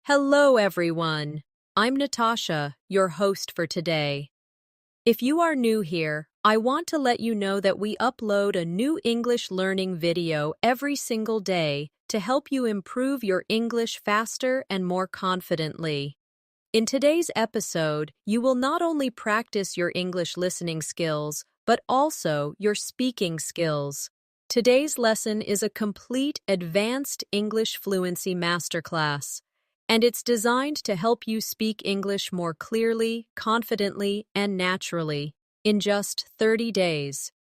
Hello, everyone. I'm Natasha, your host for today. If you are new here, I want to let you know that we upload a new English learning video every single day to help you improve your English faster and more confidently. In today's episode, you will not only practice your English listening skills, but also your speaking skills. Today's lesson is a complete advanced English fluency masterclass, and it's designed to help you speak English more clearly, confidently, and naturally in just 30 days.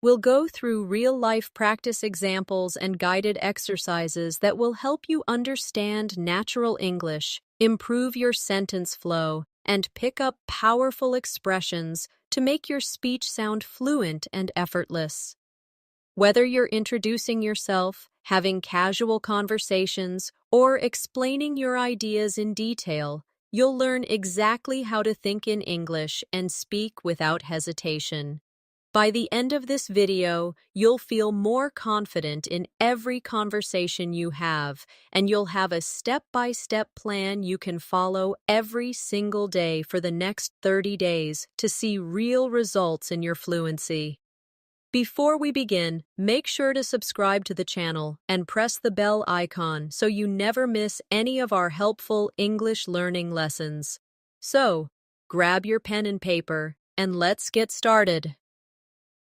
We'll go through real-life practice examples and guided exercises that will help you understand natural English, improve your sentence flow, and pick up powerful expressions to make your speech sound fluent and effortless. Whether you're introducing yourself, having casual conversations, or explaining your ideas in detail, you'll learn exactly how to think in English and speak without hesitation. By the end of this video, you'll feel more confident in every conversation you have, and you'll have a step-by-step plan you can follow every single day for the next 30 days to see real results in your fluency. Before we begin, make sure to subscribe to the channel and press the bell icon so you never miss any of our helpful English learning lessons. So, grab your pen and paper, and let's get started.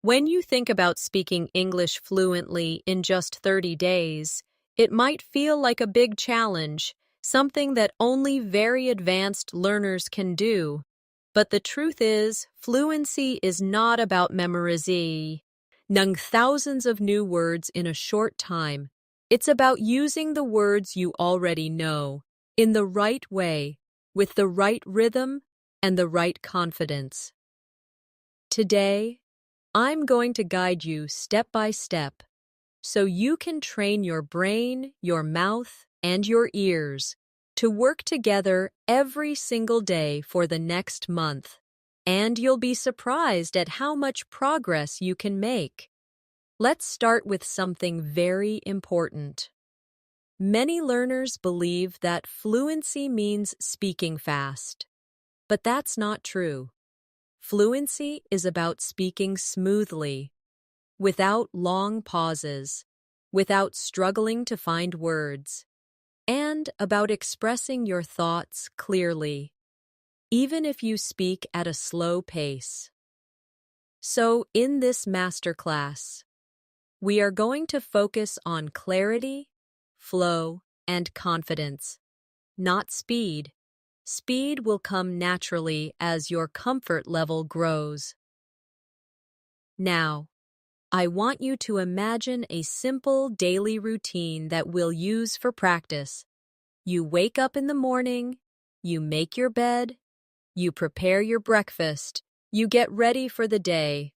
When you think about speaking English fluently in just 30 days, it might feel like a big challenge, something that only very advanced learners can do. But the truth is, fluency is not about memorizing thousands of new words in a short time. It's about using the words you already know in the right way, with the right rhythm and the right confidence. Today, I'm going to guide you step by step so you can train your brain, your mouth, and your ears to work together every single day for the next month. And you'll be surprised at how much progress you can make. Let's start with something very important. Many learners believe that fluency means speaking fast, but that's not true. Fluency is about speaking smoothly, without long pauses, without struggling to find words, and about expressing your thoughts clearly, even if you speak at a slow pace. So, in this masterclass, we are going to focus on clarity, flow, and confidence, not speed. Speed will come naturally as your comfort level grows. Now, I want you to imagine a simple daily routine that we'll use for practice. You wake up in the morning, you make your bed, you prepare your breakfast, you get ready for the day.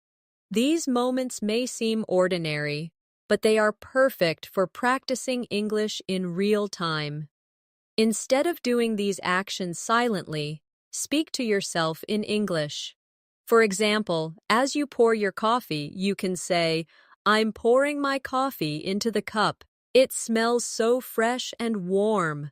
These moments may seem ordinary, but they are perfect for practicing English in real time. Instead of doing these actions silently, speak to yourself in English. For example, as you pour your coffee, you can say, "I'm pouring my coffee into the cup. It smells so fresh and warm."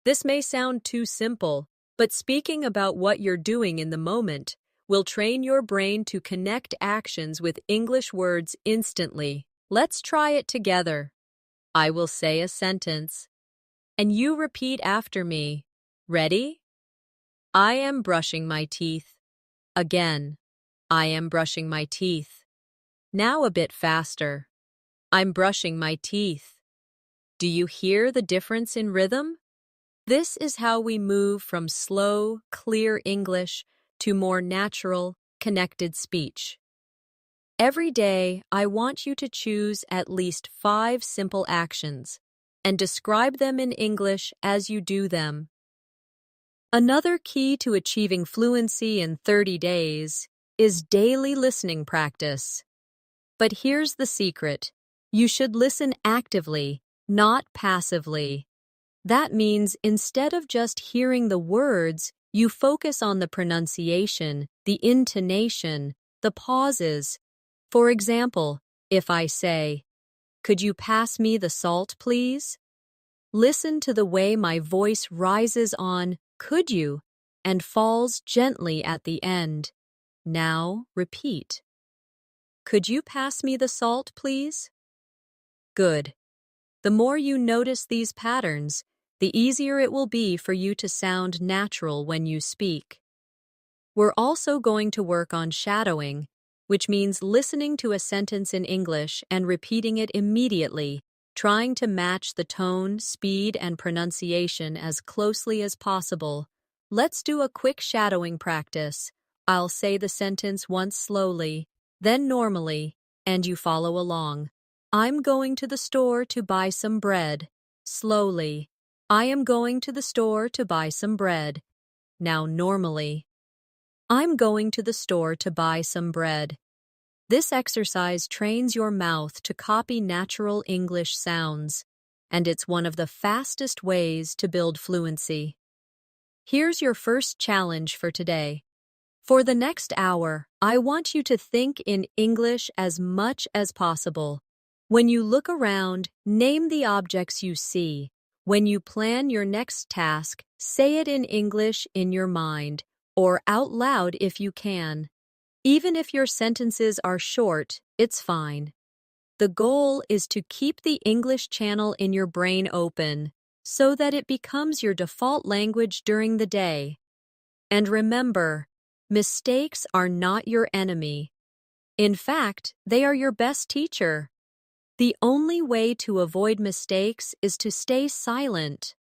This may sound too simple, but speaking about what you're doing in the moment will train your brain to connect actions with English words instantly. Let's try it together. I will say a sentence, and you repeat after me. Ready? I am brushing my teeth. Again, I am brushing my teeth. Now a bit faster. I'm brushing my teeth. Do you hear the difference in rhythm? This is how we move from slow, clear English to more natural, connected speech. Every day, I want you to choose at least 5 simple actions and describe them in English as you do them. Another key to achieving fluency in 30 days is daily listening practice. But here's the secret. You should listen actively, not passively. That means instead of just hearing the words, you focus on the pronunciation, the intonation, the pauses. For example, if I say, "Could you pass me the salt, please?" Listen to the way my voice rises on "could you" and falls gently at the end. Now, repeat. Could you pass me the salt, please? Good. The more you notice these patterns, the easier it will be for you to sound natural when you speak. We're also going to work on shadowing, which means listening to a sentence in English and repeating it immediately, trying to match the tone, speed, and pronunciation as closely as possible. Let's do a quick shadowing practice. I'll say the sentence once slowly, then normally, and you follow along. I'm going to the store to buy some bread. Slowly. I am going to the store to buy some bread. Now normally. I'm going to the store to buy some bread. This exercise trains your mouth to copy natural English sounds, and it's one of the fastest ways to build fluency. Here's your first challenge for today. For the next hour, I want you to think in English as much as possible. When you look around, name the objects you see. When you plan your next task, say it in English in your mind, or out loud if you can. Even if your sentences are short, it's fine. The goal is to keep the English channel in your brain open so that it becomes your default language during the day. And remember, mistakes are not your enemy. In fact, they are your best teacher. The only way to avoid mistakes is to stay silent.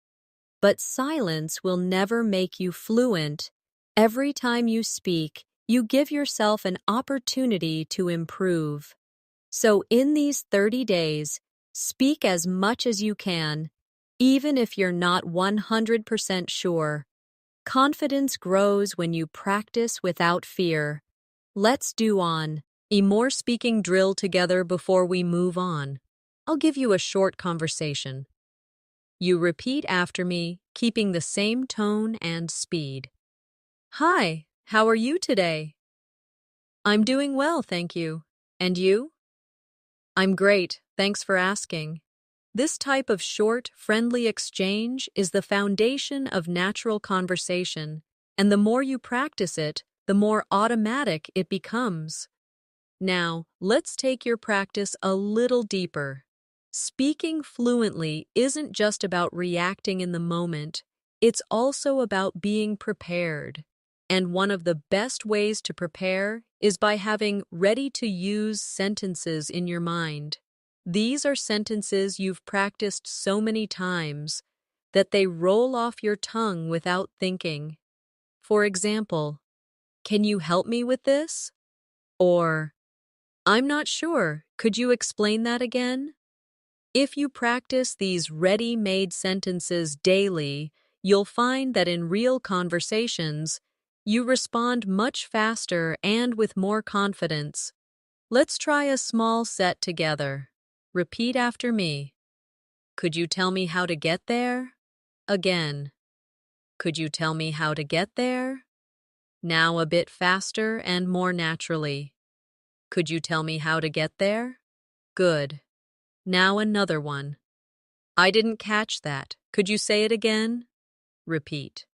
But silence will never make you fluent. Every time you speak, you give yourself an opportunity to improve. So in these 30 days, speak as much as you can, even if you're not 100% sure. Confidence grows when you practice without fear. Let's do a more speaking drill together before we move on. I'll give you a short conversation. You repeat after me, keeping the same tone and speed. Hi, how are you today? I'm doing well, thank you. And you? I'm great, thanks for asking. This type of short, friendly exchange is the foundation of natural conversation, and the more you practice it, the more automatic it becomes. Now, let's take your practice a little deeper. Speaking fluently isn't just about reacting in the moment, it's also about being prepared. And one of the best ways to prepare is by having ready-to-use sentences in your mind. These are sentences you've practiced so many times that they roll off your tongue without thinking. For example, can you help me with this? Or, I'm not sure, could you explain that again? If you practice these ready-made sentences daily, you'll find that in real conversations, you respond much faster and with more confidence. Let's try a small set together. Repeat after me. Could you tell me how to get there? Again. Could you tell me how to get there? Now a bit faster and more naturally. Could you tell me how to get there? Good. Now another one. I didn't catch that. Could you say it again? Repeat.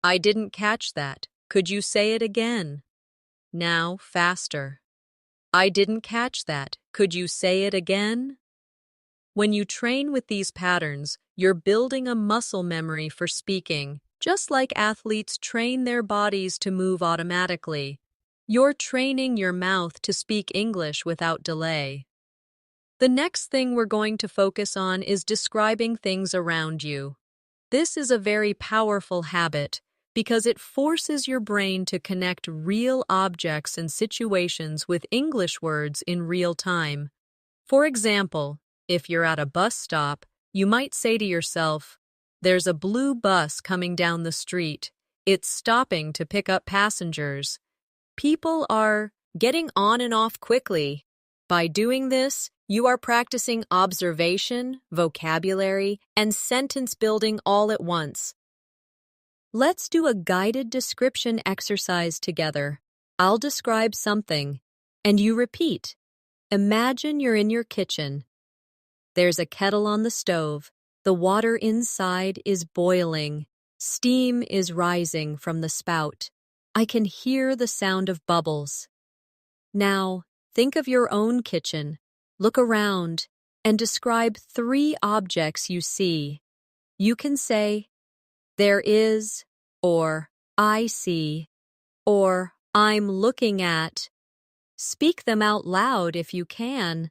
I didn't catch that. Could you say it again? Now faster. I didn't catch that. Could you say it again? When you train with these patterns, you're building a muscle memory for speaking, just like athletes train their bodies to move automatically. You're training your mouth to speak English without delay. The next thing we're going to focus on is describing things around you. This is a very powerful habit because it forces your brain to connect real objects and situations with English words in real time. For example, if you're at a bus stop, you might say to yourself, "There's a blue bus coming down the street. It's stopping to pick up passengers. People are getting on and off quickly." By doing this, you are practicing observation, vocabulary, and sentence building all at once. Let's do a guided description exercise together. I'll describe something, and you repeat. Imagine you're in your kitchen. There's a kettle on the stove. The water inside is boiling. Steam is rising from the spout. I can hear the sound of bubbles. Now, think of your own kitchen. Look around and describe 3 objects you see. You can say, there is, or I see, or I'm looking at. Speak them out loud if you can.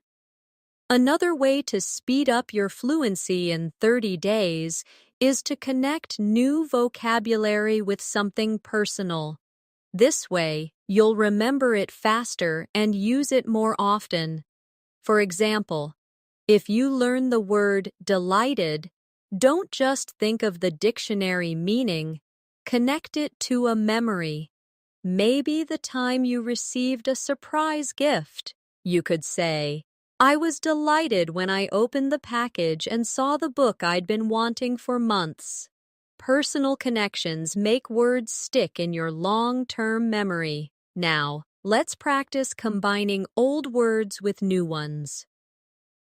Another way to speed up your fluency in 30 days is to connect new vocabulary with something personal. This way, you'll remember it faster and use it more often. For example, if you learn the word delighted, don't just think of the dictionary meaning, connect it to a memory. Maybe the time you received a surprise gift. You could say, I was delighted when I opened the package and saw the book I'd been wanting for months. Personal connections make words stick in your long-term memory. Now, let's practice combining old words with new ones.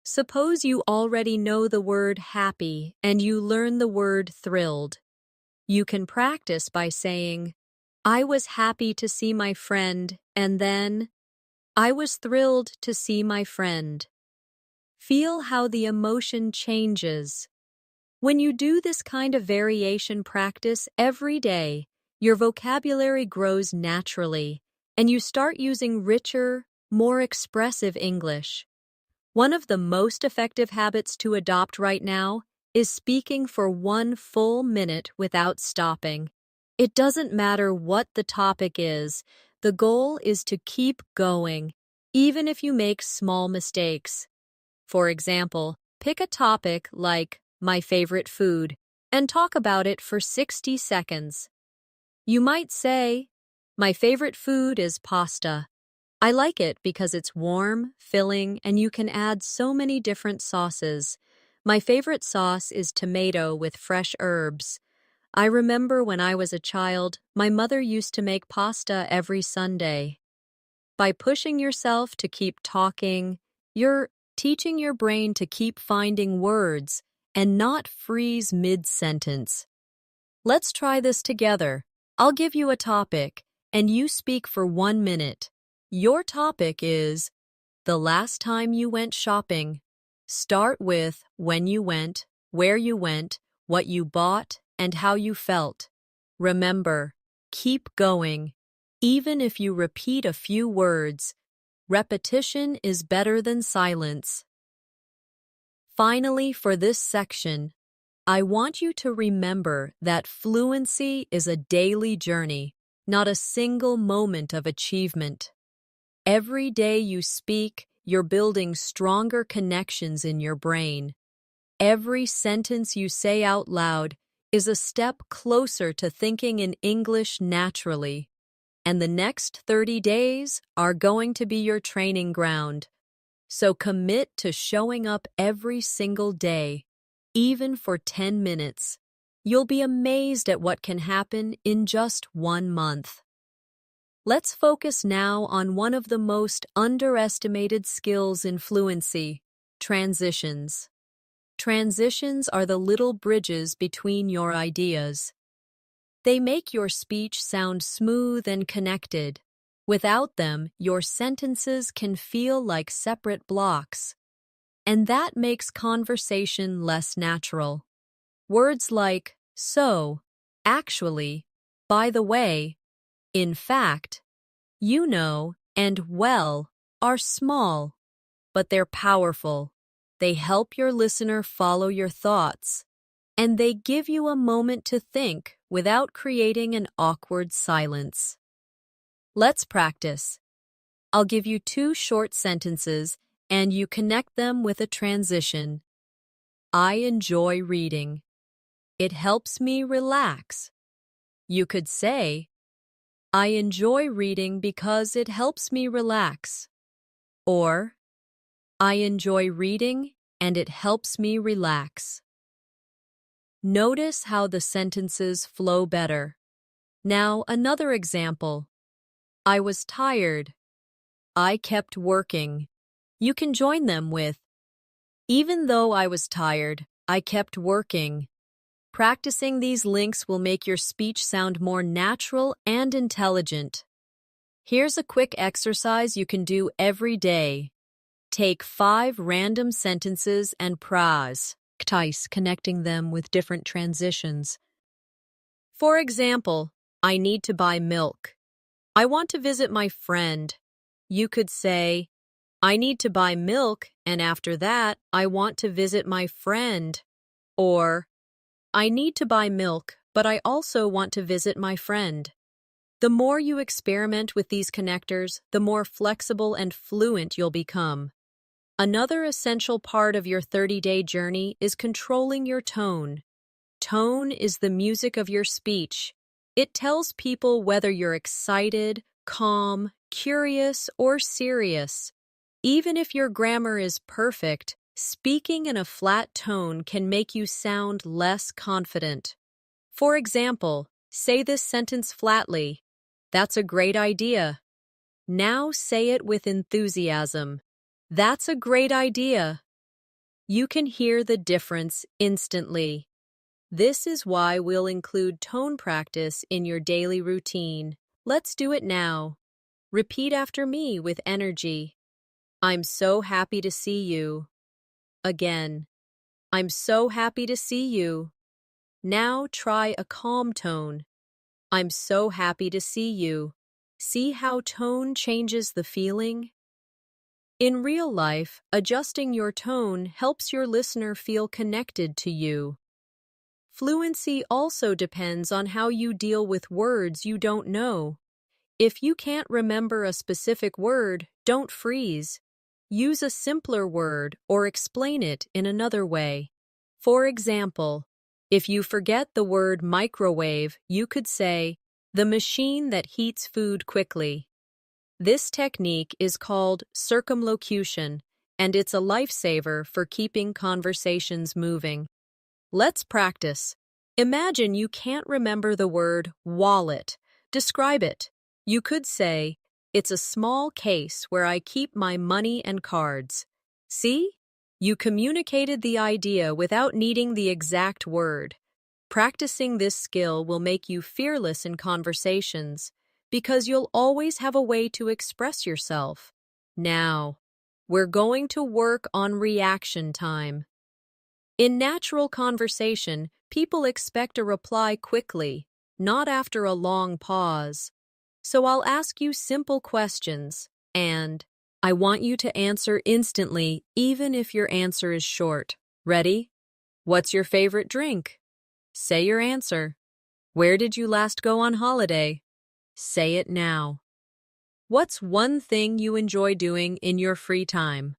Suppose you already know the word happy and you learn the word thrilled. You can practice by saying, I was happy to see my friend, and then, I was thrilled to see my friend. Feel how the emotion changes. When you do this kind of variation practice every day, your vocabulary grows naturally, and you start using richer, more expressive English. One of the most effective habits to adopt right now is speaking for 1 full minute without stopping. It doesn't matter what the topic is, the goal is to keep going, even if you make small mistakes. For example, pick a topic like my favorite food and talk about it for 60 seconds. You might say, my favorite food is pasta. I like it because it's warm, filling, and you can add so many different sauces. My favorite sauce is tomato with fresh herbs. I remember when I was a child, my mother used to make pasta every Sunday. By pushing yourself to keep talking, you're teaching your brain to keep finding words and not freeze mid-sentence. Let's try this together. I'll give you a topic, and you speak for 1 minute. Your topic is the last time you went shopping. Start with when you went, where you went, what you bought, and how you felt. Remember, keep going. Even if you repeat a few words, repetition is better than silence. Finally, for this section, I want you to remember that fluency is a daily journey, not a single moment of achievement. Every day you speak, you're building stronger connections in your brain. Every sentence you say out loud is a step closer to thinking in English naturally. And the next 30 days are going to be your training ground. So commit to showing up every single day, even for 10 minutes. You'll be amazed at what can happen in just 1 month. Let's focus now on one of the most underestimated skills in fluency, transitions. Transitions are the little bridges between your ideas. They make your speech sound smooth and connected. Without them, your sentences can feel like separate blocks. And that makes conversation less natural. Words like so, actually, by the way, in fact, you know, and well are small, but they're powerful. They help your listener follow your thoughts, and they give you a moment to think without creating an awkward silence. Let's practice. I'll give you 2 short sentences, and you connect them with a transition. I enjoy reading. It helps me relax. You could say, I enjoy reading because it helps me relax. Or, I enjoy reading and it helps me relax. Notice how the sentences flow better. Now, another example. I was tired. I kept working. You can join them with, even though I was tired, I kept working. Practicing these links will make your speech sound more natural and intelligent. Here's a quick exercise you can do every day. Take 5 random sentences and connecting them with different transitions. For example, I need to buy milk. I want to visit my friend. You could say, I need to buy milk, and after that, I want to visit my friend. Or, I need to buy milk, but I also want to visit my friend. The more you experiment with these connectors, the more flexible and fluent you'll become. Another essential part of your 30-day journey is controlling your tone. Tone is the music of your speech. It tells people whether you're excited, calm, curious, or serious. Even if your grammar is perfect, speaking in a flat tone can make you sound less confident. For example, say this sentence flatly. That's a great idea. Now say it with enthusiasm. That's a great idea. You can hear the difference instantly. This is why we'll include tone practice in your daily routine. Let's do it now. Repeat after me with energy. I'm so happy to see you. Again. I'm so happy to see you. Now try a calm tone. I'm so happy to see you. See how tone changes the feeling? In real life, adjusting your tone helps your listener feel connected to you. Fluency also depends on how you deal with words you don't know. If you can't remember a specific word, don't freeze. Use a simpler word or explain it in another way. For example, if you forget the word microwave, you could say, the machine that heats food quickly. This technique is called circumlocution, and it's a lifesaver for keeping conversations moving. Let's practice. Imagine you can't remember the word wallet. Describe it. You could say, it's a small case where I keep my money and cards. See? You communicated the idea without needing the exact word. Practicing this skill will make you fearless in conversations because you'll always have a way to express yourself. Now, we're going to work on reaction time. In natural conversation, people expect a reply quickly, not after a long pause. So I'll ask you simple questions, and I want you to answer instantly, even if your answer is short. Ready? What's your favorite drink? Say your answer. Where did you last go on holiday? Say it now. What's one thing you enjoy doing in your free time?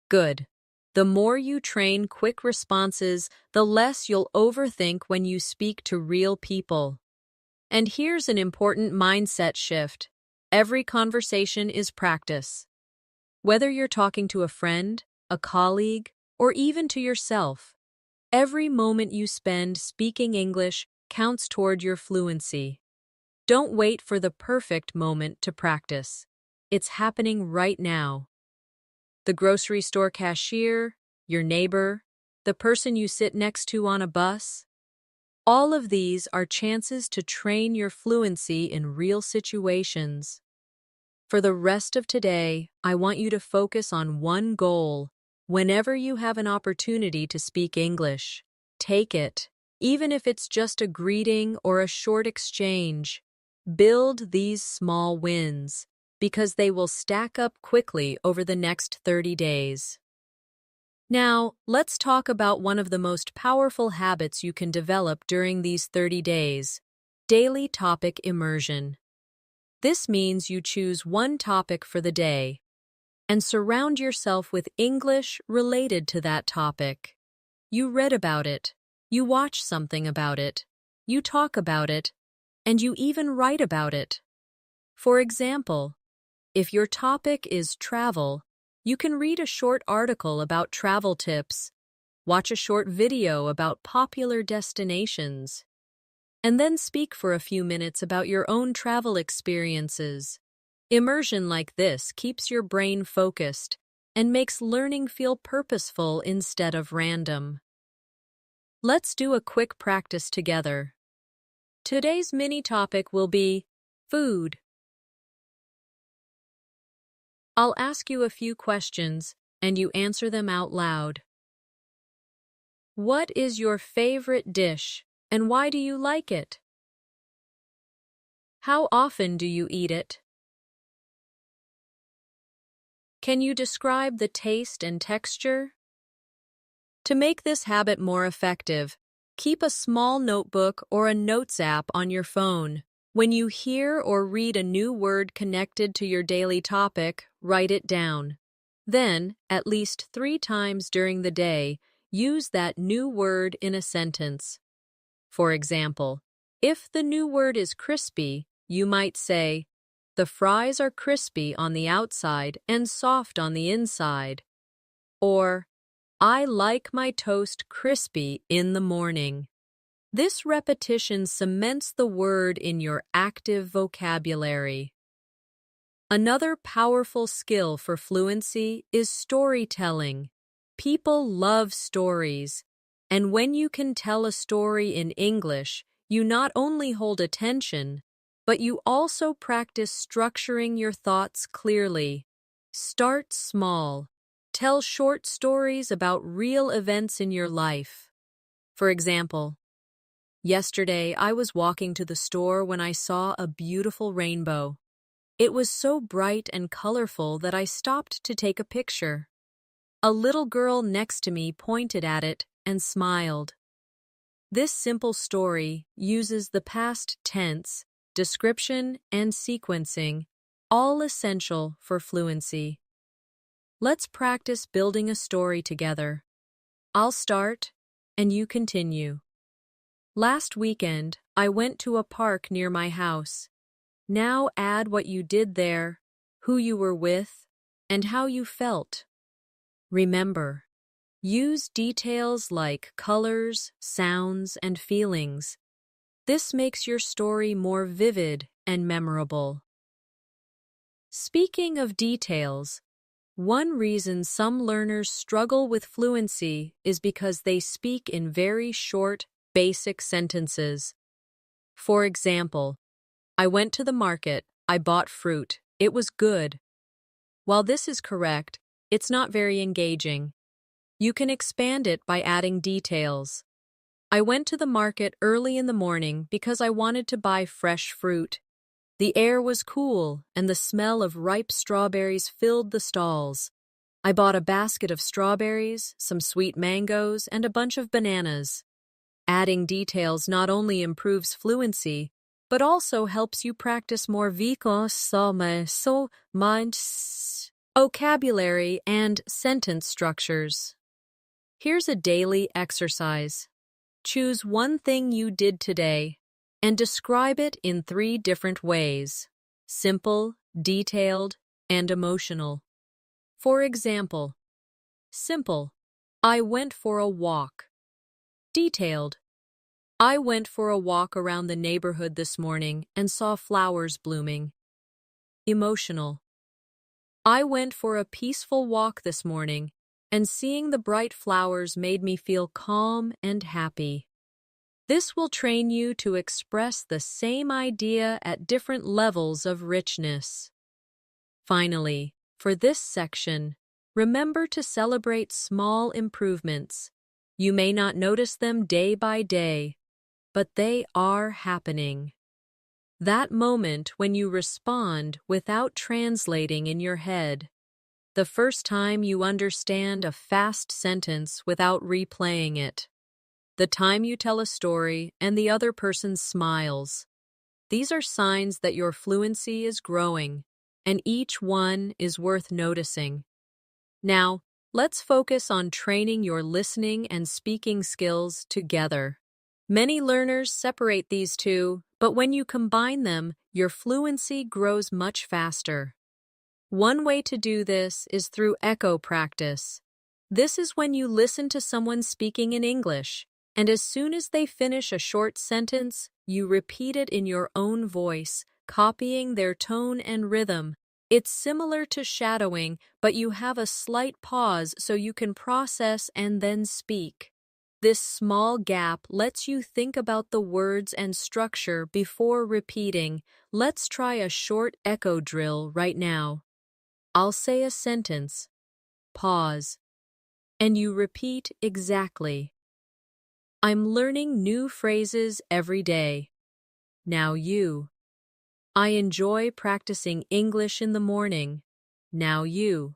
Good. The more you train quick responses, the less you'll overthink when you speak to real people. And here's an important mindset shift. Every conversation is practice. Whether you're talking to a friend, a colleague, or even to yourself, every moment you spend speaking English counts toward your fluency. Don't wait for the perfect moment to practice. It's happening right now. The grocery store cashier, your neighbor, the person you sit next to on a bus. All of these are chances to train your fluency in real situations. For the rest of today, I want you to focus on one goal. Whenever you have an opportunity to speak English, take it, even if it's just a greeting or a short exchange. Build these small wins, because they will stack up quickly over the next 30 days. Now, let's talk about one of the most powerful habits you can develop during these 30 days: daily topic immersion. This means you choose one topic for the day and surround yourself with English related to that topic. You read about it, you watch something about it, you talk about it, and you even write about it. For example, if your topic is travel, you can read a short article about travel tips, watch a short video about popular destinations, and then speak for a few minutes about your own travel experiences. Immersion like this keeps your brain focused and makes learning feel purposeful instead of random. Let's do a quick practice together. Today's mini topic will be food. I'll ask you a few questions, and you answer them out loud. What is your favorite dish, and why do you like it? How often do you eat it? Can you describe the taste and texture? To make this habit more effective, keep a small notebook or a notes app on your phone. When you hear or read a new word connected to your daily topic, write it down. Then, at least 3 times during the day, use that new word in a sentence. For example, if the new word is crispy, you might say, "The fries are crispy on the outside and soft on the inside." Or, "I like my toast crispy in the morning." This repetition cements the word in your active vocabulary. Another powerful skill for fluency is storytelling. People love stories, and when you can tell a story in English, you not only hold attention, but you also practice structuring your thoughts clearly. Start small. Tell short stories about real events in your life. For example, yesterday I was walking to the store when I saw a beautiful rainbow. It was so bright and colorful that I stopped to take a picture. A little girl next to me pointed at it and smiled. This simple story uses the past tense, description, and sequencing, all essential for fluency. Let's practice building a story together. I'll start, and you continue. Last weekend, I went to a park near my house. Now add what you did there, who you were with, and how you felt. Remember, use details like colors, sounds, and feelings. This makes your story more vivid and memorable. Speaking of details, one reason some learners struggle with fluency is because they speak in very short, basic sentences. For example, "I went to the market, I bought fruit, it was good." While this is correct, it's not very engaging. You can expand it by adding details. "I went to the market early in the morning because I wanted to buy fresh fruit. The air was cool, and the smell of ripe strawberries filled the stalls. I bought a basket of strawberries, some sweet mangoes, and a bunch of bananas." Adding details not only improves fluency, but also helps you practice more vocabulary and sentence structures. Here's a daily exercise. Choose one thing you did today and describe it in 3 different ways: simple, detailed, and emotional. For example, simple, "I went for a walk." Detailed, "I went for a walk around the neighborhood this morning and saw flowers blooming." Emotional, "I went for a peaceful walk this morning, and seeing the bright flowers made me feel calm and happy." This will train you to express the same idea at different levels of richness. Finally, for this section, remember to celebrate small improvements. You may not notice them day by day, but they are happening. That moment when you respond without translating in your head. The first time you understand a fast sentence without replaying it. The time you tell a story and the other person smiles. These are signs that your fluency is growing, and each one is worth noticing. Now, let's focus on training your listening and speaking skills together. Many learners separate these two, but when you combine them, your fluency grows much faster. One way to do this is through echo practice. This is when you listen to someone speaking in English, and as soon as they finish a short sentence, you repeat it in your own voice, copying their tone and rhythm. It's similar to shadowing, but you have a slight pause so you can process and then speak. This small gap lets you think about the words and structure before repeating. Let's try a short echo drill right now. I'll say a sentence, pause, and you repeat exactly. I'm learning new phrases every day. Now you. I enjoy practicing English in the morning. Now you.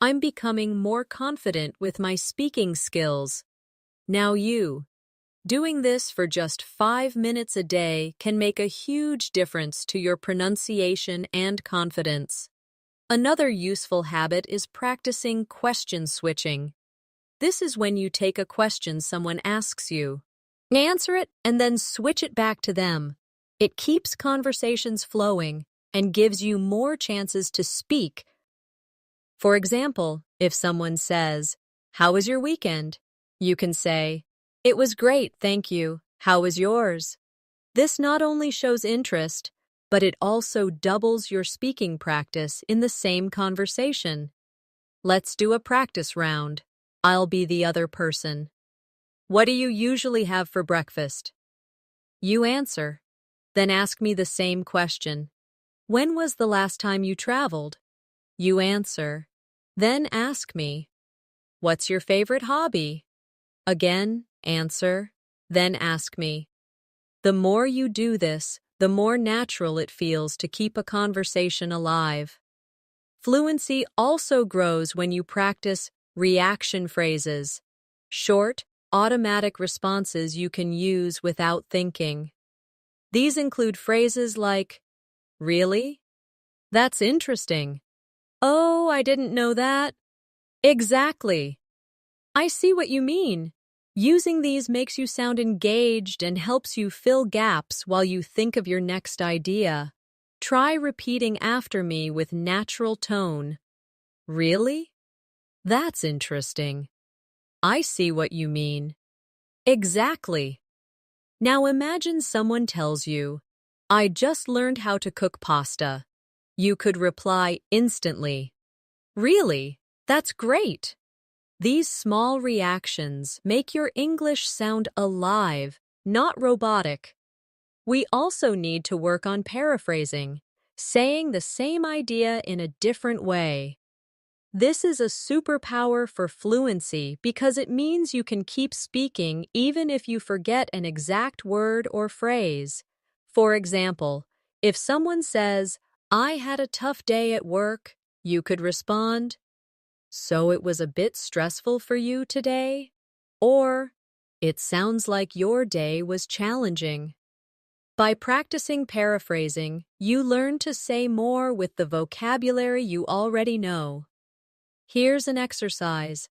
I'm becoming more confident with my speaking skills. Now you. Doing this for just 5 minutes a day can make a huge difference to your pronunciation and confidence. Another useful habit is practicing question switching. This is when you take a question someone asks you, answer it, and then switch it back to them. It keeps conversations flowing and gives you more chances to speak. For example, if someone says, "How was your weekend?" you can say, "It was great, thank you. How was yours?" This not only shows interest, but it also doubles your speaking practice in the same conversation. Let's do a practice round. I'll be the other person. What do you usually have for breakfast? You answer. Then ask me the same question. When was the last time you traveled? You answer. Then ask me. What's your favorite hobby? Again, answer. Then ask me. The more you do this, the more natural it feels to keep a conversation alive. Fluency also grows when you practice reaction phrases, short, automatic responses you can use without thinking. These include phrases like, "Really? That's interesting. Oh, I didn't know that. Exactly. I see what you mean." Using these makes you sound engaged and helps you fill gaps while you think of your next idea. Try repeating after me with natural tone. Really? That's interesting. I see what you mean. Exactly. Now imagine someone tells you, "I just learned how to cook pasta." You could reply instantly, "Really? That's great." These small reactions make your English sound alive, not robotic. We also need to work on paraphrasing, saying the same idea in a different way. This is a superpower for fluency because it means you can keep speaking even if you forget an exact word or phrase. For example, if someone says, "I had a tough day at work," you could respond, "So it was a bit stressful for you today?" Or, "It sounds like your day was challenging." By practicing paraphrasing, you learn to say more with the vocabulary you already know. Here's an exercise.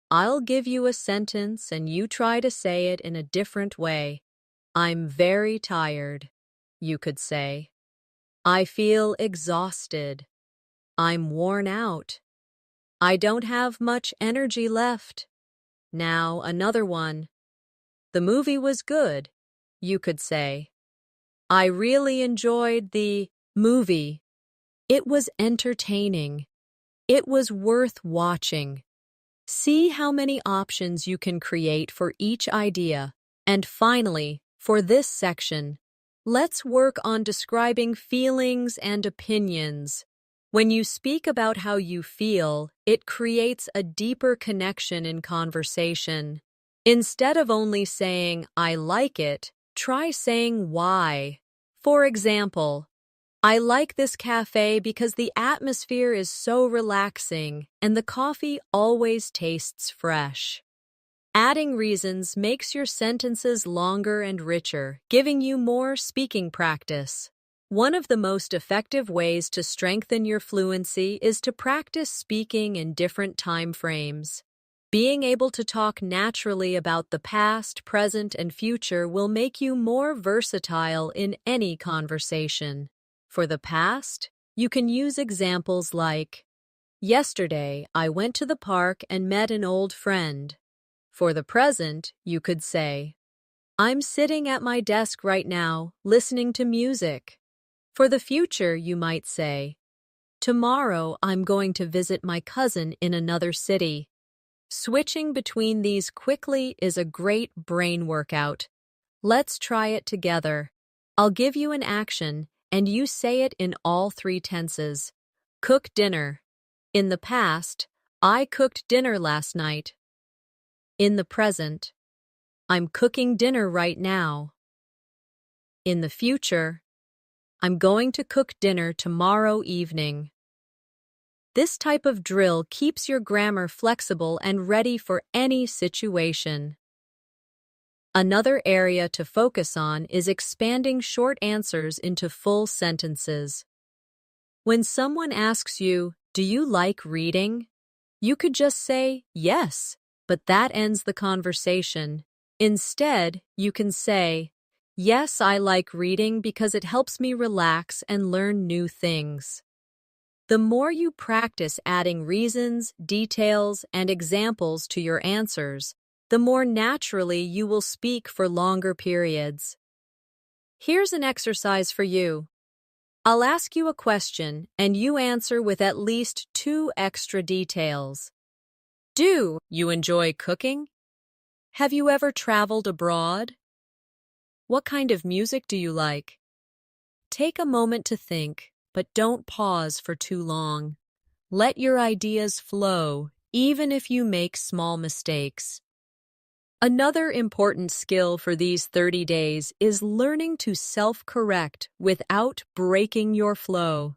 I'll give you a sentence and you try to say it in a different way. I'm very tired. You could say, I feel exhausted. I'm worn out. I don't have much energy left. Now another one. The movie was good. You could say, I really enjoyed the movie. It was entertaining. It was worth watching. See how many options you can create for each idea. And finally, for this section, let's work on describing feelings and opinions. When you speak about how you feel, it creates a deeper connection in conversation. Instead of only saying, I like it, try saying why. For example, I like this cafe because the atmosphere is so relaxing and the coffee always tastes fresh. Adding reasons makes your sentences longer and richer, giving you more speaking practice. One of the most effective ways to strengthen your fluency is to practice speaking in different time frames. Being able to talk naturally about the past, present, and future will make you more versatile in any conversation. For the past, you can use examples like, yesterday, I went to the park and met an old friend. For the present, you could say, I'm sitting at my desk right now, listening to music. For the future, you might say, tomorrow I'm going to visit my cousin in another city. Switching between these quickly is a great brain workout. Let's try it together. I'll give you an action, and you say it in all three tenses. Cook dinner. In the past, I cooked dinner last night. In the present, I'm cooking dinner right now. In the future, I'm going to cook dinner tomorrow evening. This type of drill keeps your grammar flexible and ready for any situation. Another area to focus on is expanding short answers into full sentences. When someone asks you, "Do you like reading?" you could just say, "Yes," but that ends the conversation. Instead, you can say, "Yes, I like reading because it helps me relax and learn new things." The more you practice adding reasons, details, and examples to your answers, the more naturally you will speak for longer periods. Here's an exercise for you. I'll ask you a question, and you answer with at least 2 extra details. Do you enjoy cooking? Have you ever traveled abroad? What kind of music do you like? Take a moment to think, but don't pause for too long. Let your ideas flow, even if you make small mistakes. Another important skill for these 30 days is learning to self-correct without breaking your flow.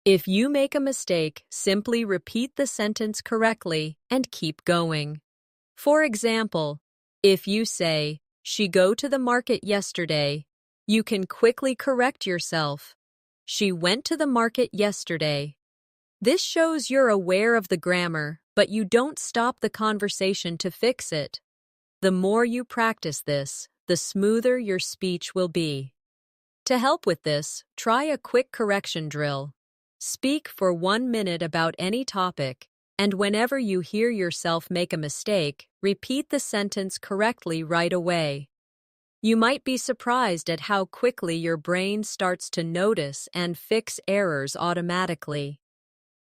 If you make a mistake, simply repeat the sentence correctly and keep going. For example, if you say, "She go to the market yesterday," you can quickly correct yourself. "She went to the market yesterday." This shows you're aware of the grammar, but you don't stop the conversation to fix it. The more you practice this, the smoother your speech will be. To help with this, try a quick correction drill. Speak for 1 minute about any topic, and whenever you hear yourself make a mistake, repeat the sentence correctly right away. You might be surprised at how quickly your brain starts to notice and fix errors automatically.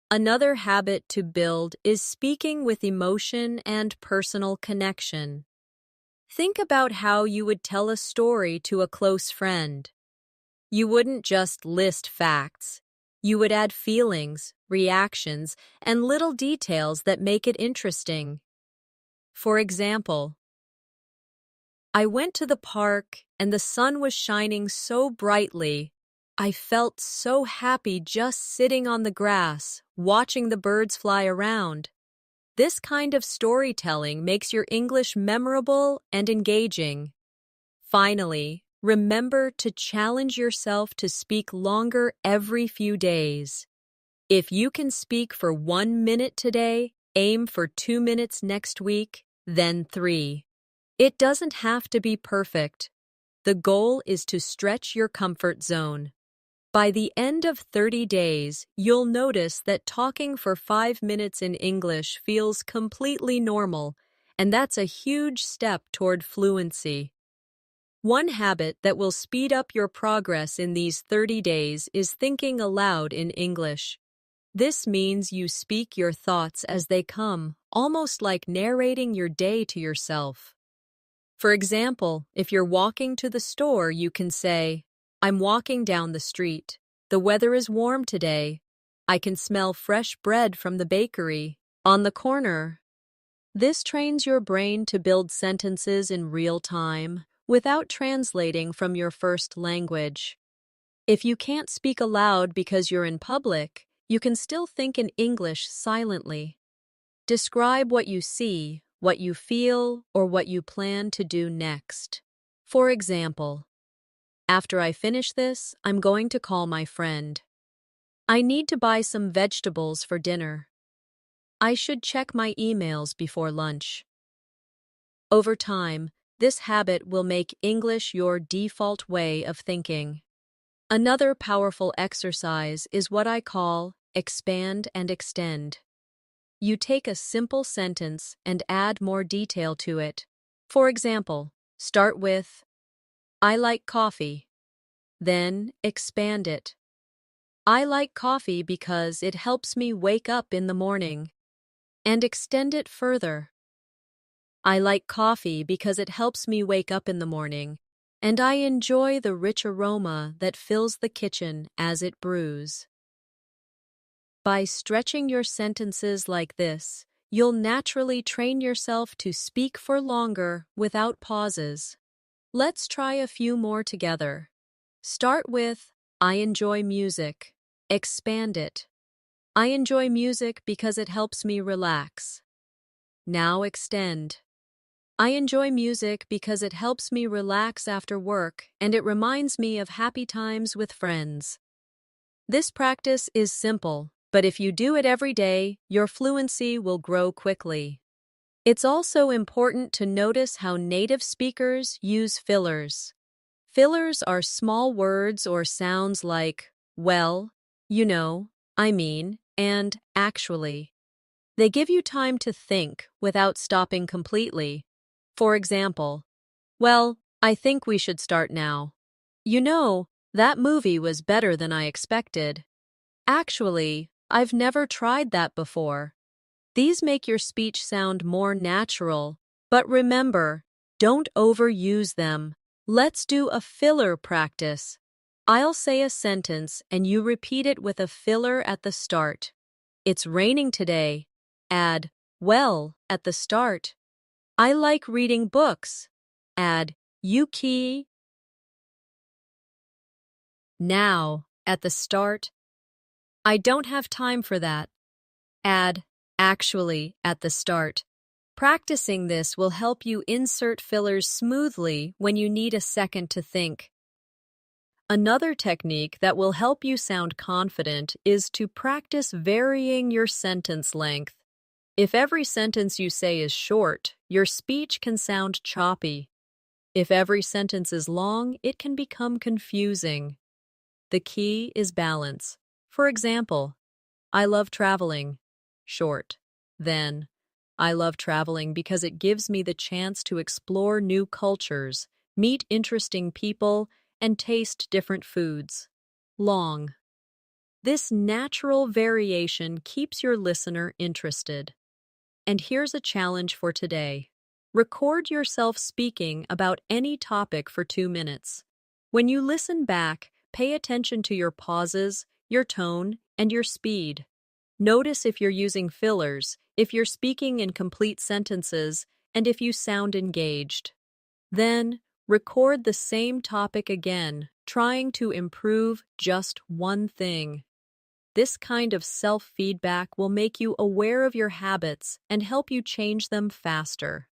Another habit to build is speaking with emotion and personal connection. Think about how you would tell a story to a close friend. You wouldn't just list facts. You would add feelings, reactions, and little details that make it interesting. For example, "I went to the park and the sun was shining so brightly. I felt so happy just sitting on the grass, watching the birds fly around." This kind of storytelling makes your English memorable and engaging. Finally, remember to challenge yourself to speak longer every few days. If you can speak for 1 minute today, aim for 2 minutes next week, then 3. It doesn't have to be perfect. The goal is to stretch your comfort zone. By the end of 30 days, you'll notice that talking for 5 minutes in English feels completely normal, and that's a huge step toward fluency. One habit that will speed up your progress in these 30 days is thinking aloud in English. This means you speak your thoughts as they come, almost like narrating your day to yourself. For example, if you're walking to the store, you can say, "I'm walking down the street. The weather is warm today. I can smell fresh bread from the bakery on the corner." This trains your brain to build sentences in real time without translating from your first language. If you can't speak aloud because you're in public, you can still think in English silently. Describe what you see, what you feel, or what you plan to do next. For example, "After I finish this, I'm going to call my friend. I need to buy some vegetables for dinner. I should check my emails before lunch." Over time, this habit will make English your default way of thinking. Another powerful exercise is what I call expand and extend. You take a simple sentence and add more detail to it. For example, start with, "I like coffee." Then expand it. "I like coffee because it helps me wake up in the morning." and extend it further. I like coffee because it helps me wake up in the morning, and I enjoy the rich aroma that fills the kitchen as it brews. By stretching your sentences like this, you'll naturally train yourself to speak for longer without pauses. Let's try a few more together. Start with, I enjoy music. Expand it. I enjoy music because it helps me relax. Now extend. I enjoy music because it helps me relax after work and it reminds me of happy times with friends. This practice is simple, but if you do it every day, your fluency will grow quickly. It's also important to notice how native speakers use fillers. Fillers are small words or sounds like, well, you know, I mean, and actually. They give you time to think without stopping completely. For example, well, I think we should start now. You know, that movie was better than I expected. Actually, I've never tried that before. These make your speech sound more natural, but remember, don't overuse them. Let's do a filler practice. I'll say a sentence and you repeat it with a filler at the start. It's raining today. Add, well, at the start. I like reading books. Add, Yuki. Now, at the start. I don't have time for that. Add, actually, at the start. Practicing this will help you insert fillers smoothly when you need a second to think. Another technique that will help you sound confident is to practice varying your sentence length. If every sentence you say is short, your speech can sound choppy. If every sentence is long, it can become confusing. The key is balance. For example, I love traveling. Short. Then, I love traveling because it gives me the chance to explore new cultures, meet interesting people, and taste different foods. Long. This natural variation keeps your listener interested. And here's a challenge for today. Record yourself speaking about any topic for 2 minutes. When you listen back, pay attention to your pauses, your tone, and your speed. Notice if you're using fillers, if you're speaking in complete sentences, and if you sound engaged. Then, record the same topic again, trying to improve just one thing. This kind of self-feedback will make you aware of your habits and help you change them faster.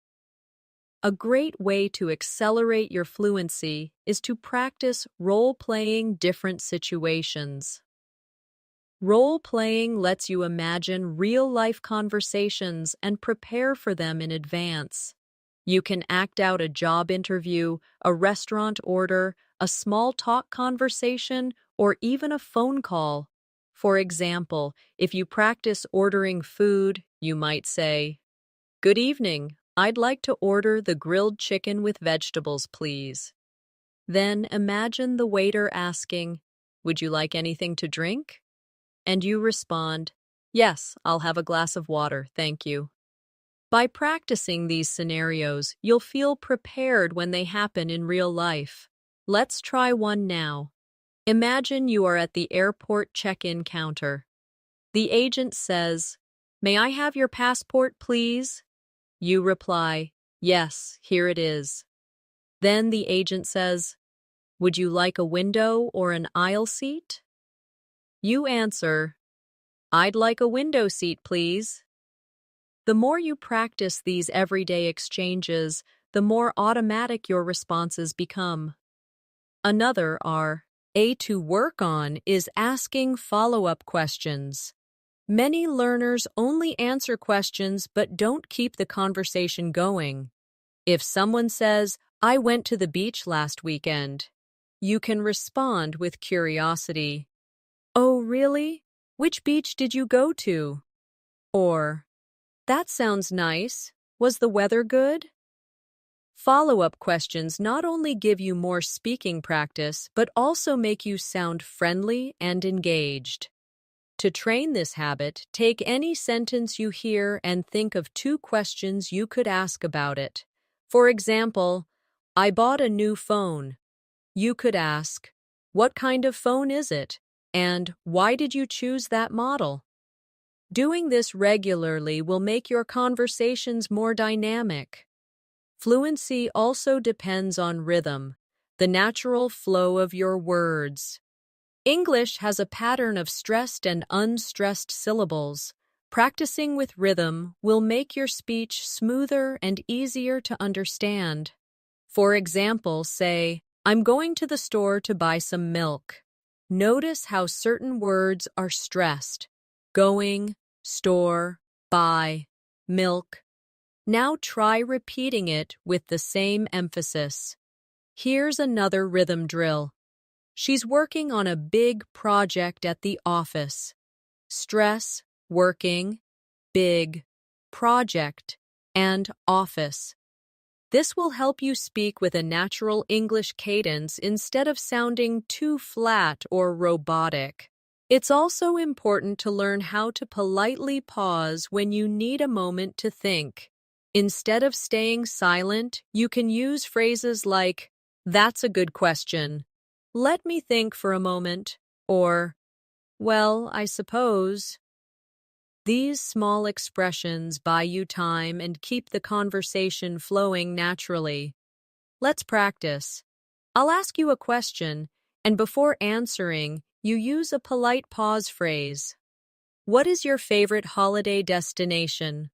A great way to accelerate your fluency is to practice role-playing different situations. Role-playing lets you imagine real-life conversations and prepare for them in advance. You can act out a job interview, a restaurant order, a small talk conversation, or even a phone call. For example, if you practice ordering food, you might say, "Good evening, I'd like to order the grilled chicken with vegetables, please." Then imagine the waiter asking, "Would you like anything to drink?" And you respond, "Yes, I'll have a glass of water, thank you." By practicing these scenarios, you'll feel prepared when they happen in real life. Let's try one now. Imagine you are at the airport check-in counter. The agent says, "May I have your passport, please?" You reply, "Yes, here it is." Then the agent says, "Would you like a window or an aisle seat?" You answer, "I'd like a window seat, please." The more you practice these everyday exchanges, the more automatic your responses become. Another to work on is asking follow-up questions. Many learners only answer questions but don't keep the conversation going. If someone says, "I went to the beach last weekend," you can respond with curiosity. "Oh, really? Which beach did you go to?" Or, "That sounds nice. Was the weather good?" Follow-up questions not only give you more speaking practice, but also make you sound friendly and engaged. To train this habit, take any sentence you hear and think of 2 questions you could ask about it. For example, I bought a new phone. You could ask, what kind of phone is it? And why did you choose that model? Doing this regularly will make your conversations more dynamic. Fluency also depends on rhythm, the natural flow of your words. English has a pattern of stressed and unstressed syllables. Practicing with rhythm will make your speech smoother and easier to understand. For example, say, I'm going to the store to buy some milk. Notice how certain words are stressed. Going, store, buy, milk. Now try repeating it with the same emphasis. Here's another rhythm drill. She's working on a big project at the office. Stress, working, big, project, and office. This will help you speak with a natural English cadence instead of sounding too flat or robotic. It's also important to learn how to politely pause when you need a moment to think. Instead of staying silent, you can use phrases like, "That's a good question. Let me think for a moment," or, "Well, I suppose." These small expressions buy you time and keep the conversation flowing naturally. Let's practice. I'll ask you a question, and before answering, you use a polite pause phrase. What is your favorite holiday destination?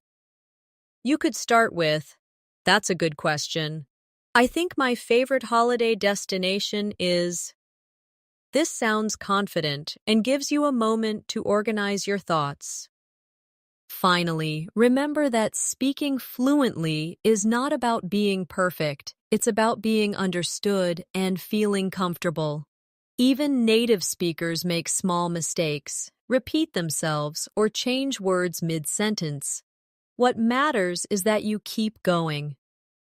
You could start with, "That's a good question. I think my favorite holiday destination is..." This sounds confident and gives you a moment to organize your thoughts. Finally, remember that speaking fluently is not about being perfect. It's about being understood and feeling comfortable. Even native speakers make small mistakes, repeat themselves, or change words mid-sentence. What matters is that you keep going.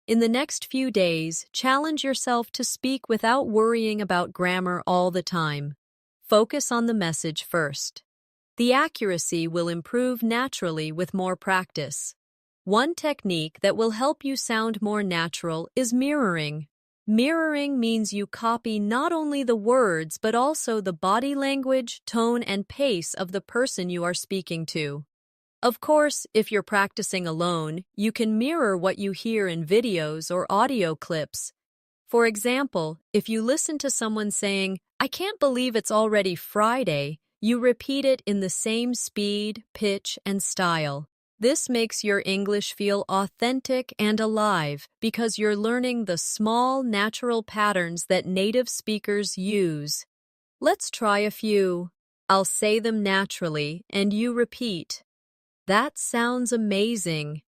In the next few days, challenge yourself to speak without worrying about grammar all the time. Focus on the message first. The accuracy will improve naturally with more practice. One technique that will help you sound more natural is mirroring. Mirroring means you copy not only the words but also the body language, tone, and pace of the person you are speaking to. Of course, if you're practicing alone, you can mirror what you hear in videos or audio clips. For example, if you listen to someone saying, "I can't believe it's already Friday," you repeat it in the same speed, pitch, and style. This makes your English feel authentic and alive because you're learning the small, natural patterns that native speakers use. Let's try a few. I'll say them naturally, and you repeat. That sounds amazing.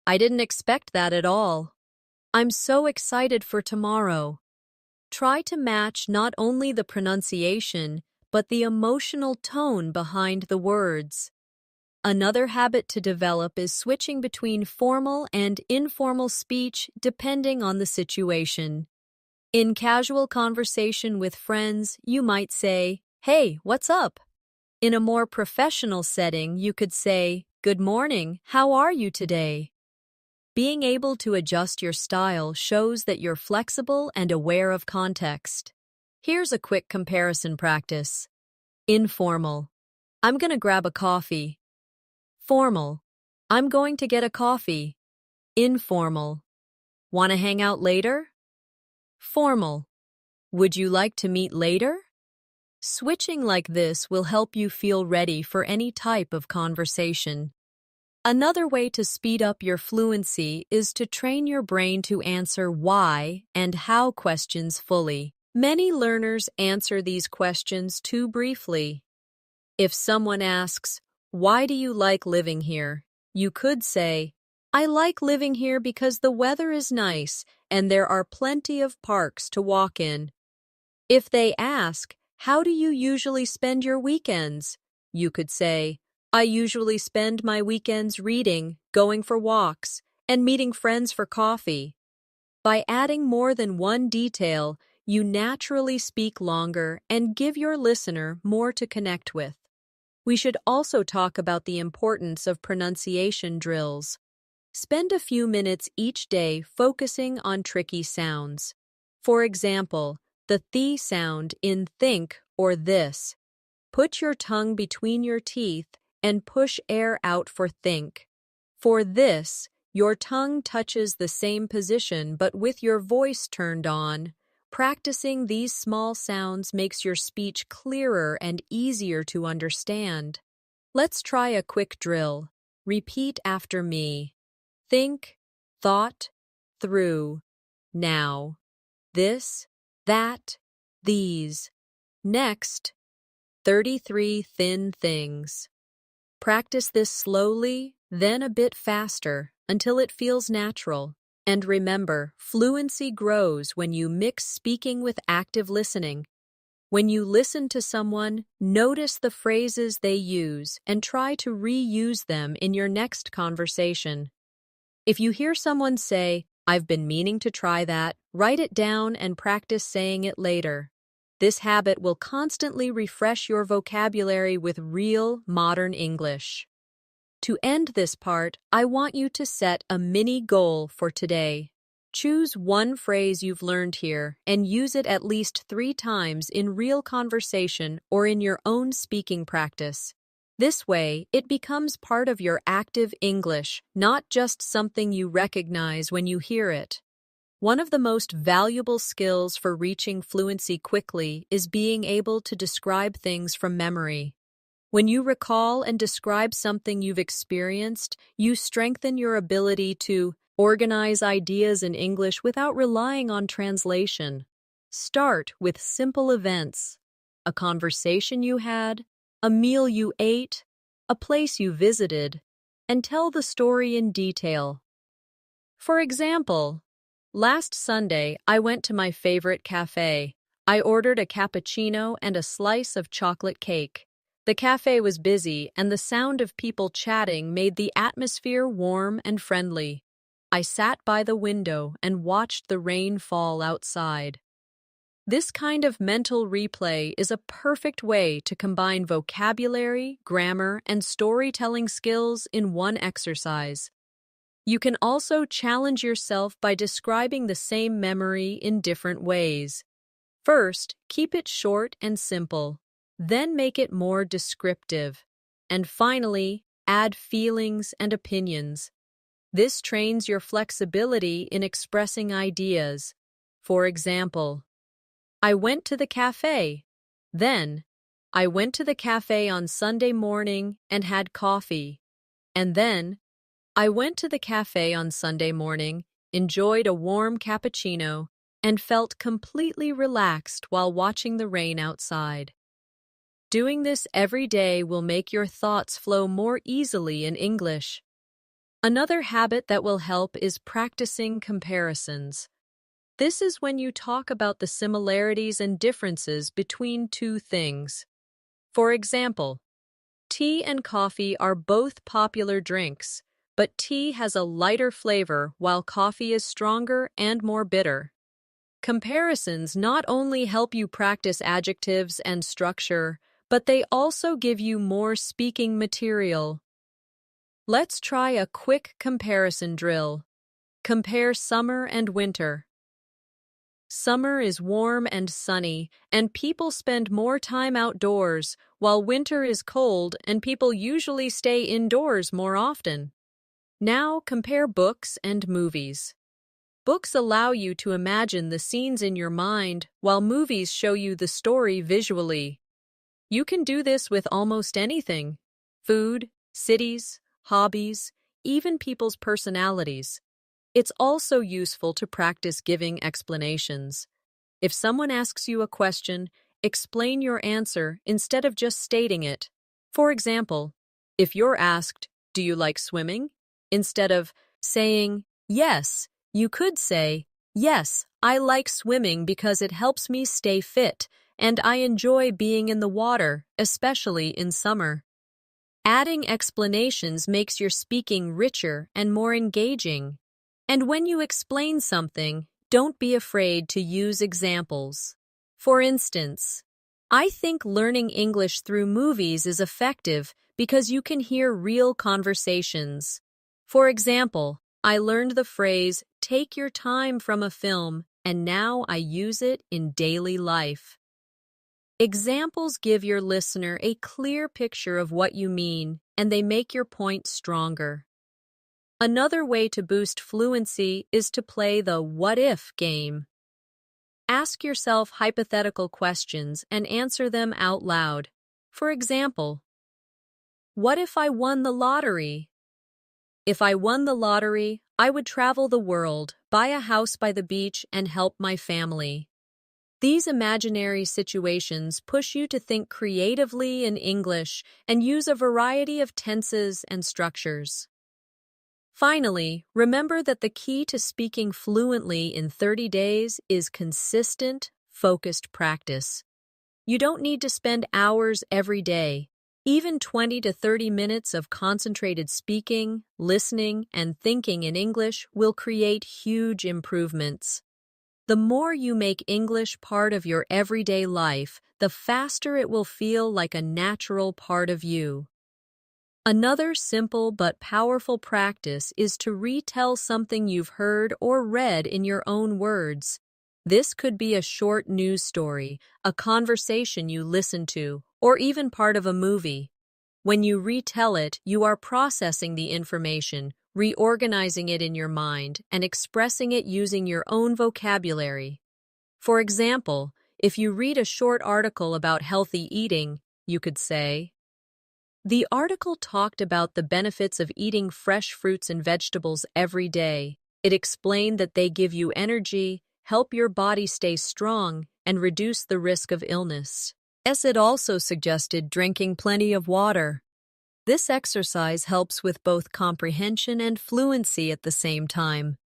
I didn't expect that at all. I'm so excited for tomorrow. Try to match not only the pronunciation, but the emotional tone behind the words. Another habit to develop is switching between formal and informal speech depending on the situation. In casual conversation with friends, you might say, "Hey, what's up?" In a more professional setting, you could say, "Good morning, how are you today?" Being able to adjust your style shows that you're flexible and aware of context. Here's a quick comparison practice. Informal. I'm gonna grab a coffee. Formal. I'm going to get a coffee. Informal. Wanna hang out later? Formal. Would you like to meet later? Switching like this will help you feel ready for any type of conversation. Another way to speed up your fluency is to train your brain to answer why and how questions fully. Many learners answer these questions too briefly. If someone asks, "Why do you like living here?" you could say, "I like living here because the weather is nice and there are plenty of parks to walk in." If they ask, "How do you usually spend your weekends?" you could say, "I usually spend my weekends reading, going for walks, and meeting friends for coffee." By adding more than one detail, you naturally speak longer and give your listener more to connect with. we should also talk about the importance of pronunciation drills. Spend a few minutes each day focusing on tricky sounds. For example, the th sound in think or this. Put your tongue between your teeth and push air out for think. For this, your tongue touches the same position but with your voice turned on. Practicing these small sounds makes your speech clearer and easier to understand. Let's try a quick drill. Repeat after me. Think, thought, through, now. This, that, these. Next, 33 thin things. Practice this slowly, then a bit faster, until it feels natural. And remember, fluency grows when you mix speaking with active listening. When you listen to someone, notice the phrases they use and try to reuse them in your next conversation. If you hear someone say, "I've been meaning to try that," write it down and practice saying it later. This habit will constantly refresh your vocabulary with real, modern English. To end this part, I want you to set a mini goal for today. Choose one phrase you've learned here and use it at least 3 times in real conversation or in your own speaking practice. This way, it becomes part of your active English, not just something you recognize when you hear it. One of the most valuable skills for reaching fluency quickly is being able to describe things from memory. When you recall and describe something you've experienced, you strengthen your ability to organize ideas in English without relying on translation. Start with simple events: a conversation you had, a meal you ate, a place you visited, and tell the story in detail. For example, last Sunday I went to my favorite cafe. I ordered a cappuccino and a slice of chocolate cake. The cafe was busy, and the sound of people chatting made the atmosphere warm and friendly. I sat by the window and watched the rain fall outside. This kind of mental replay is a perfect way to combine vocabulary, grammar, and storytelling skills in one exercise. You can also challenge yourself by describing the same memory in different ways. First, keep it short and simple. Then make it more descriptive. And finally, add feelings and opinions. This trains your flexibility in expressing ideas. For example, I went to the cafe. Then, I went to the cafe on Sunday morning and had coffee. And then, I went to the cafe on Sunday morning, enjoyed a warm cappuccino, and felt completely relaxed while watching the rain outside. Doing this every day will make your thoughts flow more easily in English. Another habit that will help is practicing comparisons. This is when you talk about the similarities and differences between two things. For example, tea and coffee are both popular drinks, but tea has a lighter flavor while coffee is stronger and more bitter. Comparisons not only help you practice adjectives and structure, but they also give you more speaking material. Let's try a quick comparison drill. Compare summer and winter. Summer is warm and sunny, and people spend more time outdoors, while winter is cold and people usually stay indoors more often. Now compare books and movies. Books allow you to imagine the scenes in your mind, while movies show you the story visually. You can do this with almost anything: food, cities, hobbies, even people's personalities. It's also useful to practice giving explanations. If someone asks you a question, explain your answer instead of just stating it. For example, if you're asked, "Do you like swimming?" instead of saying, "Yes," you could say, "Yes, I like swimming because it helps me stay fit, and I enjoy being in the water, especially in summer." Adding explanations makes your speaking richer and more engaging. And when you explain something, don't be afraid to use examples. For instance, I think learning English through movies is effective because you can hear real conversations. For example, I learned the phrase, take your time from a film, and now I use it in daily life. Examples give your listener a clear picture of what you mean, and they make your point stronger. Another way to boost fluency is to play the what if game. Ask yourself hypothetical questions and answer them out loud. For example, what if I won the lottery? If I won the lottery, I would travel the world, buy a house by the beach, and help my family. These imaginary situations push you to think creatively in English and use a variety of tenses and structures. Finally, remember that the key to speaking fluently in 30 days is consistent, focused practice. You don't need to spend hours every day. Even 20 to 30 minutes of concentrated speaking, listening, and thinking in English will create huge improvements. The more you make English part of your everyday life, the faster it will feel like a natural part of you. Another simple but powerful practice is to retell something you've heard or read in your own words. This could be a short news story, a conversation you listened to, or even part of a movie. When you retell it, you are processing the information, reorganizing it in your mind, and expressing it using your own vocabulary. For example, if you read a short article about healthy eating, you could say, the article talked about the benefits of eating fresh fruits and vegetables every day. It explained that they give you energy, help your body stay strong, and reduce the risk of illness. It also suggested drinking plenty of water. This exercise helps with both comprehension and fluency at the same time.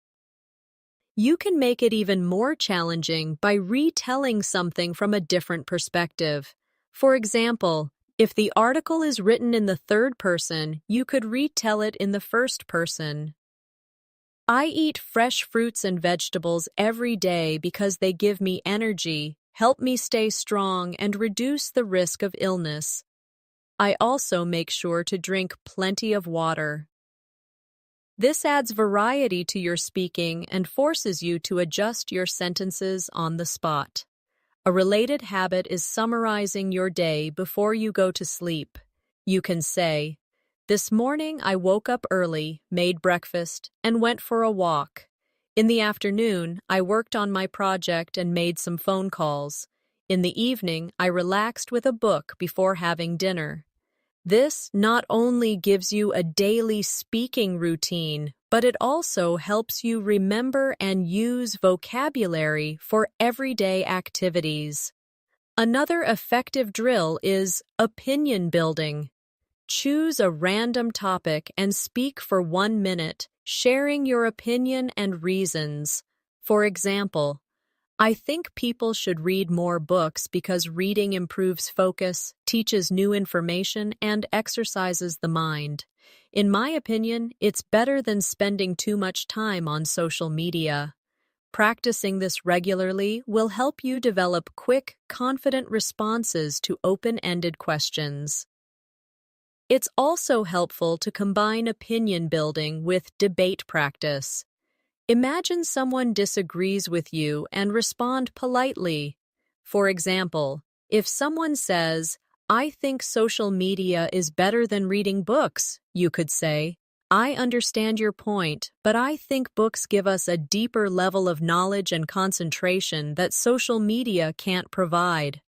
You can make it even more challenging by retelling something from a different perspective. For example, if the article is written in the third person, you could retell it in the first person. I eat fresh fruits and vegetables every day because they give me energy, help me stay strong, and reduce the risk of illness. I also make sure to drink plenty of water. This adds variety to your speaking and forces you to adjust your sentences on the spot. A related habit is summarizing your day before you go to sleep. You can say, this morning I woke up early, made breakfast, and went for a walk. In the afternoon, I worked on my project and made some phone calls. In the evening, I relaxed with a book before having dinner. This not only gives you a daily speaking routine, but it also helps you remember and use vocabulary for everyday activities. Another effective drill is opinion building. Choose a random topic and speak for 1 minute, sharing your opinion and reasons. For example, I think people should read more books because reading improves focus, teaches new information, and exercises the mind. In my opinion, it's better than spending too much time on social media. Practicing this regularly will help you develop quick, confident responses to open-ended questions. It's also helpful to combine opinion building with debate practice. Imagine someone disagrees with you and respond politely. For example, if someone says, I think social media is better than reading books, you could say, I understand your point, but I think books give us a deeper level of knowledge and concentration that social media can't provide.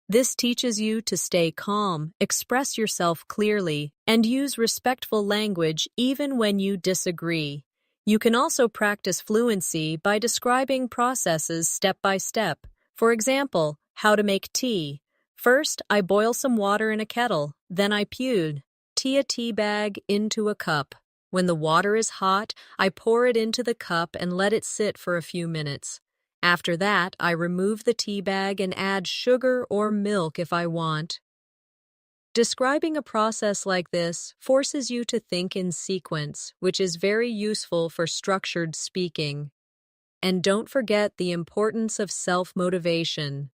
This teaches you to stay calm, express yourself clearly, and use respectful language even when you disagree. You can also practice fluency by describing processes step by step. For example, how to make tea. First, I boil some water in a kettle, then I pour a tea bag into a cup. When the water is hot, I pour it into the cup and let it sit for a few minutes. After that, I remove the tea bag and add sugar or milk if I want. Describing a process like this forces you to think in sequence, which is very useful for structured speaking. And don't forget the importance of self-motivation.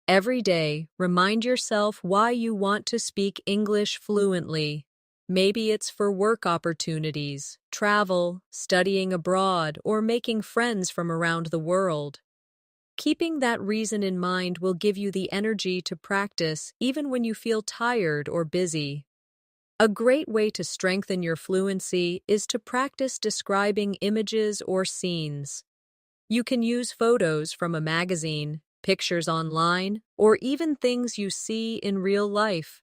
Every day, remind yourself why you want to speak English fluently. Maybe it's for work opportunities, travel, studying abroad, or making friends from around the world. Keeping that reason in mind will give you the energy to practice even when you feel tired or busy. A great way to strengthen your fluency is to practice describing images or scenes. You can use photos from a magazine, pictures online, or even things you see in real life.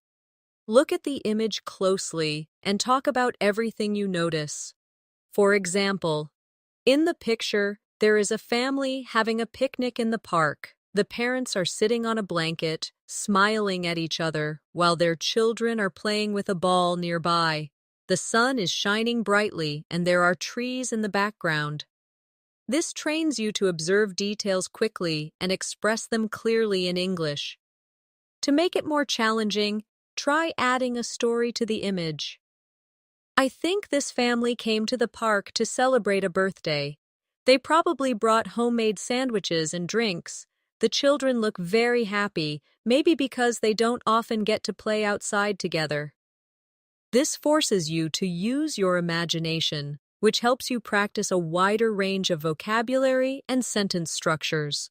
Look at the image closely and talk about everything you notice. For example, in the picture, there is a family having a picnic in the park. The parents are sitting on a blanket, smiling at each other, while their children are playing with a ball nearby. The sun is shining brightly, and there are trees in the background. This trains you to observe details quickly and express them clearly in English. To make it more challenging, try adding a story to the image. I think this family came to the park to celebrate a birthday. They probably brought homemade sandwiches and drinks. The children look very happy, maybe because they don't often get to play outside together. This forces you to use your imagination, which helps you practice a wider range of vocabulary and sentence structures.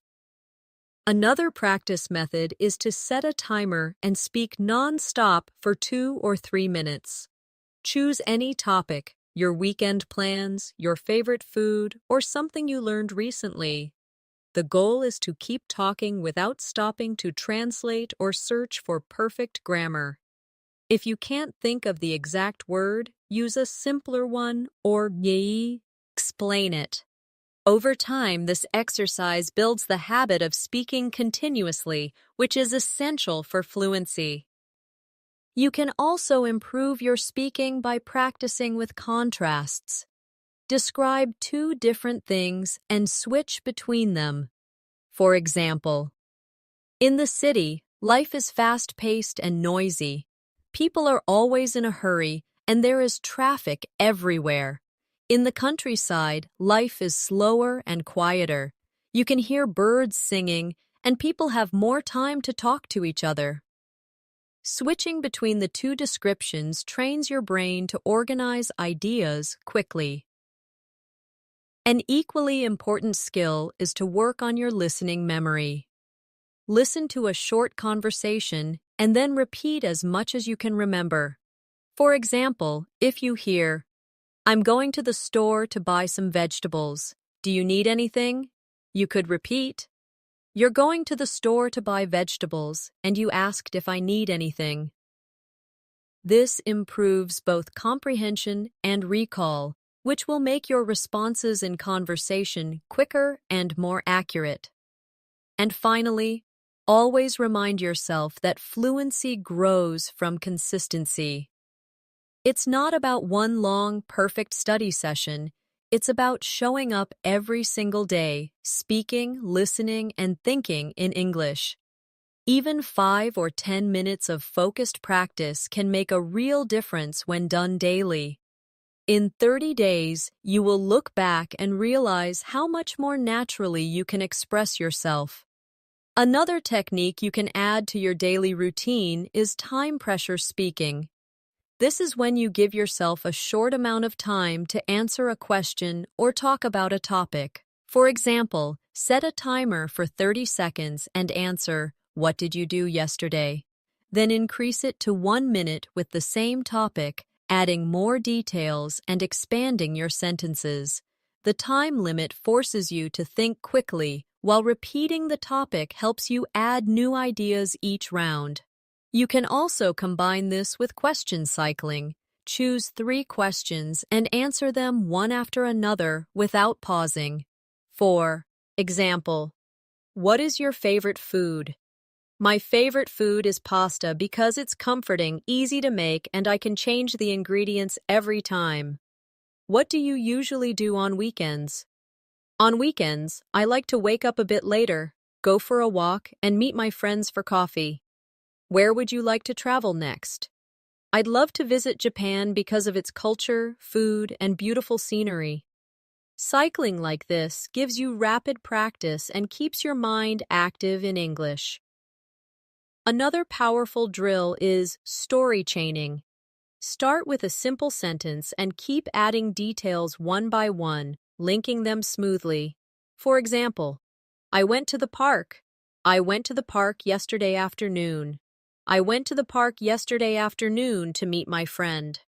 Another practice method is to set a timer and speak non-stop for 2 or 3 minutes. Choose any topic, your weekend plans, your favorite food, or something you learned recently. The goal is to keep talking without stopping to translate or search for perfect grammar. If you can't think of the exact word, use a simpler one or explain it. Over time, this exercise builds the habit of speaking continuously, which is essential for fluency. You can also improve your speaking by practicing with contrasts. Describe 2 different things and switch between them. For example, in the city, life is fast-paced and noisy. People are always in a hurry, and there is traffic everywhere. In the countryside, life is slower and quieter. You can hear birds singing, and people have more time to talk to each other. Switching between the 2 descriptions trains your brain to organize ideas quickly. An equally important skill is to work on your listening memory. Listen to a short conversation and then repeat as much as you can remember. For example, if you hear, "I'm going to the store to buy some vegetables. Do you need anything?" You could repeat, "You're going to the store to buy vegetables, and you asked if I need anything." This improves both comprehension and recall, which will make your responses in conversation quicker and more accurate. And finally, always remind yourself that fluency grows from consistency. It's not about one long, perfect study session. It's about showing up every single day, speaking, listening, and thinking in English. Even 5 or 10 minutes of focused practice can make a real difference when done daily. In 30 days, you will look back and realize how much more naturally you can express yourself. Another technique you can add to your daily routine is time pressure speaking. This is when you give yourself a short amount of time to answer a question or talk about a topic. For example, set a timer for 30 seconds and answer, "What did you do yesterday?" Then increase it to 1 minute with the same topic, adding more details and expanding your sentences. The time limit forces you to think quickly, while repeating the topic helps you add new ideas each round. You can also combine this with question cycling. Choose 3 questions and answer them one after another without pausing. For example, what is your favorite food? My favorite food is pasta because it's comforting, easy to make, and I can change the ingredients every time. What do you usually do on weekends? On weekends, I like to wake up a bit later, go for a walk, and meet my friends for coffee. Where would you like to travel next? I'd love to visit Japan because of its culture, food, and beautiful scenery. Cycling like this gives you rapid practice and keeps your mind active in English. Another powerful drill is story chaining. Start with a simple sentence and keep adding details one by one, linking them smoothly. For example, I went to the park. I went to the park yesterday afternoon. I went to the park yesterday afternoon to meet my friend.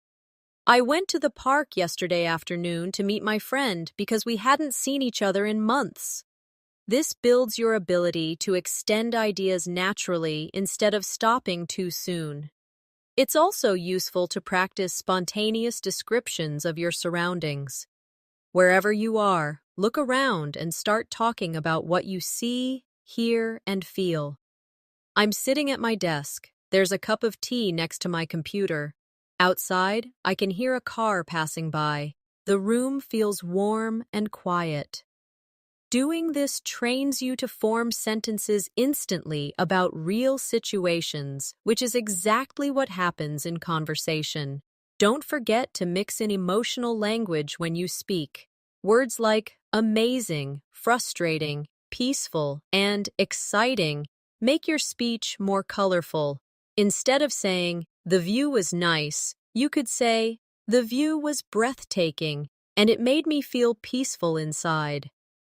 I went to the park yesterday afternoon to meet my friend because we hadn't seen each other in months. This builds your ability to extend ideas naturally instead of stopping too soon. It's also useful to practice spontaneous descriptions of your surroundings. Wherever you are, look around and start talking about what you see, hear, and feel. I'm sitting at my desk. There's a cup of tea next to my computer. Outside, I can hear a car passing by. The room feels warm and quiet. Doing this trains you to form sentences instantly about real situations, which is exactly what happens in conversation. Don't forget to mix in emotional language when you speak. Words like amazing, frustrating, peaceful, and exciting make your speech more colorful. Instead of saying, "The view was nice," you could say, "The view was breathtaking, and it made me feel peaceful inside."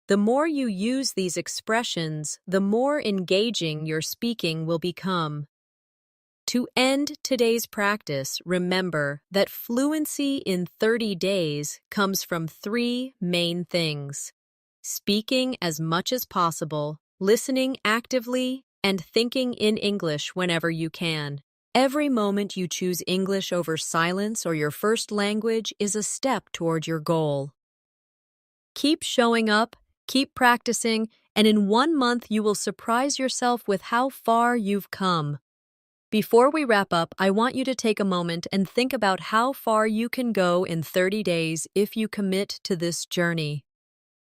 The more you use these expressions, the more engaging your speaking will become. To end today's practice, remember that fluency in 30 days comes from 3 main things: speaking as much as possible, listening actively, and thinking in English whenever you can. Every moment you choose English over silence or your first language is a step toward your goal. Keep showing up, keep practicing, and in 1 month you will surprise yourself with how far you've come. Before we wrap up, I want you to take a moment and think about how far you can go in 30 days if you commit to this journey.